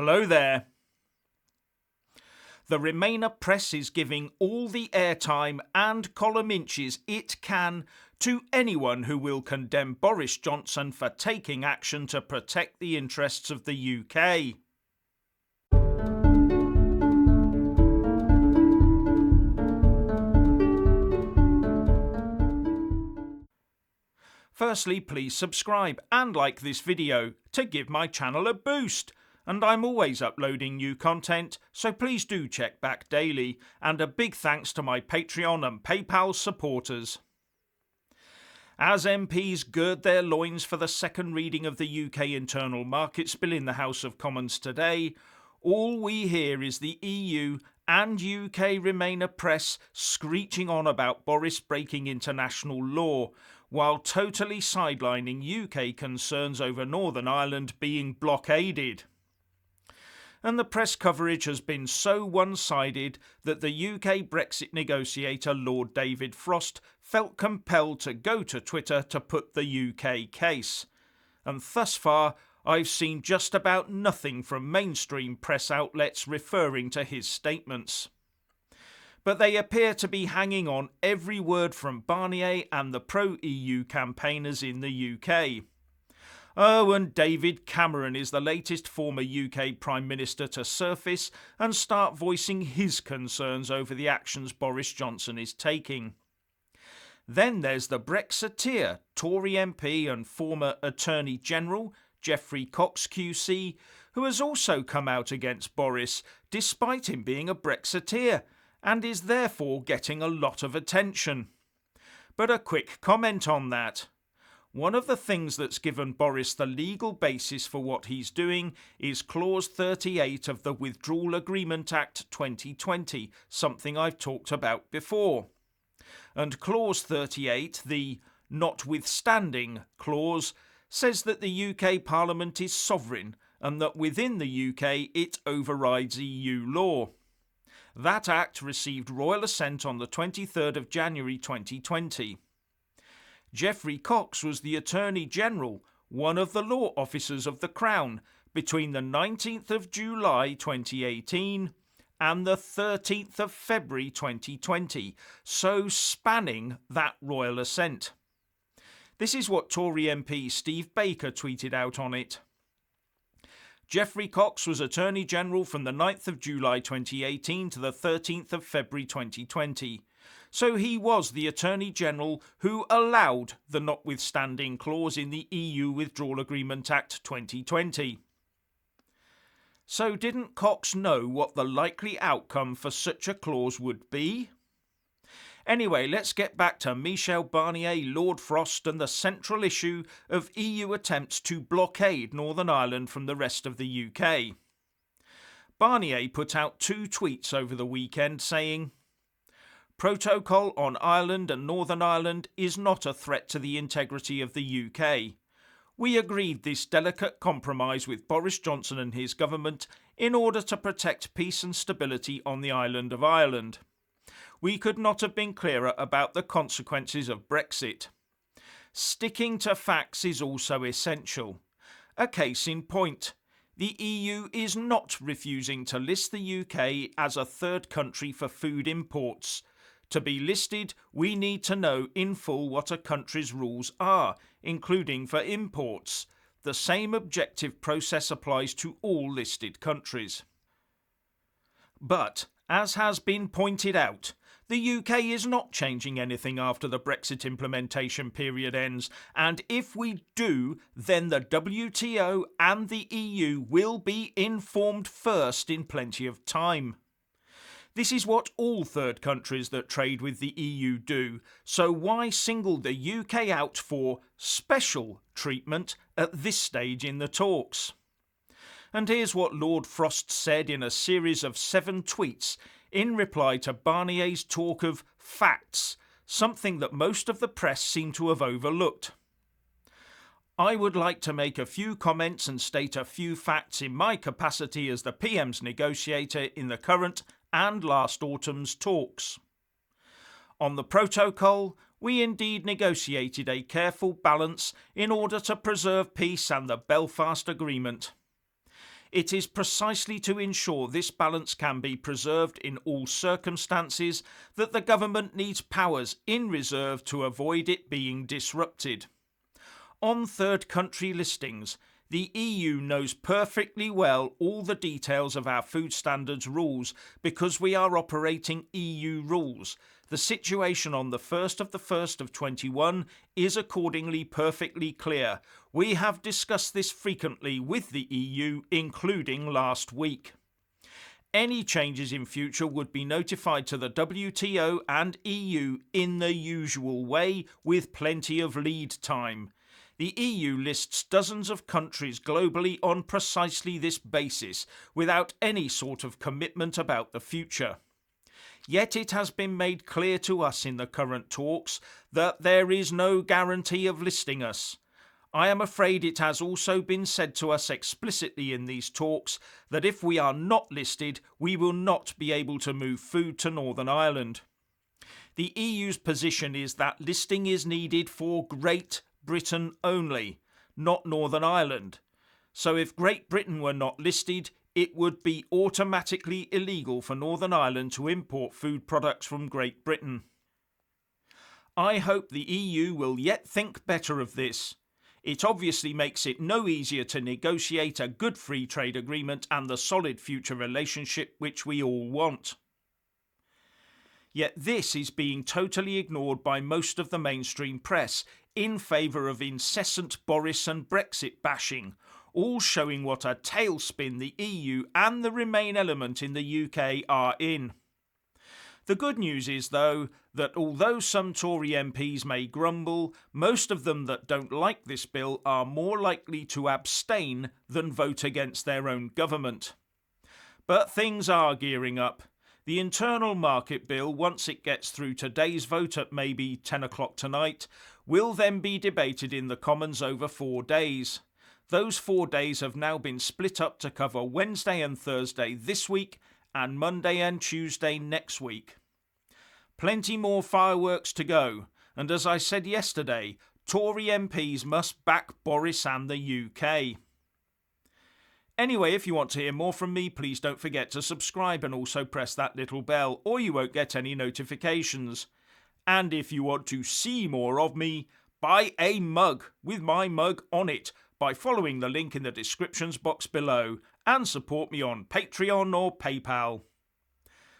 Hello there. The Remainer press is giving all the airtime and column inches it can to anyone who will condemn Boris Johnson for taking action to protect the interests of the UK. Firstly, please subscribe and like this video to give my channel a boost. And I'm always uploading new content, so please do check back daily. And a big thanks to my Patreon and PayPal supporters. As MPs gird their loins for the second reading of the UK Internal Markets Bill in the House of Commons today, all we hear is the EU and UK Remainer press screeching on about Boris breaking international law, while totally sidelining UK concerns over Northern Ireland being blockaded. And the press coverage has been so one-sided that the UK Brexit negotiator Lord David Frost felt compelled to go to Twitter to put the UK case. And thus far, I've seen just about nothing from mainstream press outlets referring to his statements. But they appear to be hanging on every word from Barnier and the pro-EU campaigners in the UK. Oh, and David Cameron is the latest former UK Prime Minister to surface and start voicing his concerns over the actions Boris Johnson is taking. Then there's the Brexiteer Tory MP and former Attorney General Geoffrey Cox QC, who has also come out against Boris despite him being a Brexiteer and is therefore getting a lot of attention. But a quick comment on that. One of the things that's given Boris the legal basis for what he's doing is Clause 38 of the Withdrawal Agreement Act 2020, something I've talked about before. And Clause 38, the notwithstanding clause, says that the UK Parliament is sovereign and that within the UK it overrides EU law. That act received royal assent on the 23rd of January 2020. Geoffrey Cox was the Attorney General, one of the law officers of the Crown, between the 19th of July 2018 and the 13th of February 2020, so spanning that royal assent. This is what Tory MP Steve Baker tweeted out on it. Geoffrey Cox was Attorney General from the 9th of July 2018 to the 13th of February 2020. So he was the Attorney General who allowed the notwithstanding clause in the EU Withdrawal Agreement Act 2020. So didn't Cox know what the likely outcome for such a clause would be? Anyway, let's get back to Michel Barnier, Lord Frost and the central issue of EU attempts to blockade Northern Ireland from the rest of the UK. Barnier put out two tweets over the weekend saying, "Protocol on Ireland and Northern Ireland is not a threat to the integrity of the UK. We agreed this delicate compromise with Boris Johnson and his government in order to protect peace and stability on the island of Ireland. We could not have been clearer about the consequences of Brexit. Sticking to facts is also essential. A case in point. The EU is not refusing to list the UK as a third country for food imports. To be listed, we need to know in full what a country's rules are, including for imports. The same objective process applies to all listed countries." But, as has been pointed out, the UK is not changing anything after the Brexit implementation period ends, and if we do, then the WTO and the EU will be informed first in plenty of time. This is what all third countries that trade with the EU do, so why single the UK out for special treatment at this stage in the talks? And here's what Lord Frost said in a series of 7 tweets in reply to Barnier's talk of facts, something that most of the press seem to have overlooked. "I would like to make a few comments and state a few facts in my capacity as the PM's negotiator in the current and last autumn's talks. On the protocol, we indeed negotiated a careful balance in order to preserve peace and the Belfast Agreement. It is precisely to ensure this balance can be preserved in all circumstances that the government needs powers in reserve to avoid it being disrupted. On third country listings, the EU knows perfectly well all the details of our food standards rules because we are operating EU rules. The situation on the 1st of the 1st of 21 is accordingly perfectly clear. We have discussed this frequently with the EU, including last week. Any changes in future would be notified to the WTO and EU in the usual way with plenty of lead time. The EU lists dozens of countries globally on precisely this basis, without any sort of commitment about the future. Yet it has been made clear to us in the current talks that there is no guarantee of listing us. I am afraid it has also been said to us explicitly in these talks that if we are not listed, we will not be able to move food to Northern Ireland. The EU's position is that listing is needed for Great Britain only, not Northern Ireland. So if Great Britain were not listed, it would be automatically illegal for Northern Ireland to import food products from Great Britain. I hope the EU will yet think better of this. It obviously makes it no easier to negotiate a good free trade agreement and the solid future relationship which we all want. Yet this is being totally ignored by most of the mainstream press in favour of incessant Boris and Brexit bashing, all showing what a tailspin the EU and the Remain element in the UK are in. The good news is, though, that although some Tory MPs may grumble, most of them that don't like this bill are more likely to abstain than vote against their own government. But things are gearing up. The Internal Market Bill, once it gets through today's vote at maybe 10 o'clock tonight, will then be debated in the Commons over 4 days. Those 4 days have now been split up to cover Wednesday and Thursday this week and Monday and Tuesday next week. Plenty more fireworks to go, and as I said yesterday, Tory MPs must back Boris and the UK. Anyway, if you want to hear more from me, please don't forget to subscribe and also press that little bell, or you won't get any notifications. And if you want to see more of me, buy a mug with my mug on it by following the link in the descriptions box below, and support me on Patreon or PayPal.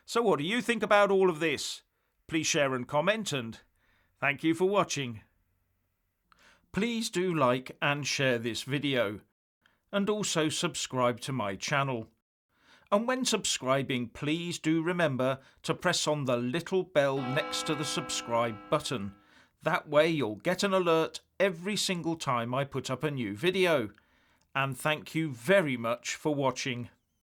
So what do you think about all of this? Please share and comment, and thank you for watching. Please do like and share this video, and also subscribe to my channel. And when subscribing, please do remember to press on the little bell next to the subscribe button. That way you'll get an alert every single time I put up a new video. And thank you very much for watching.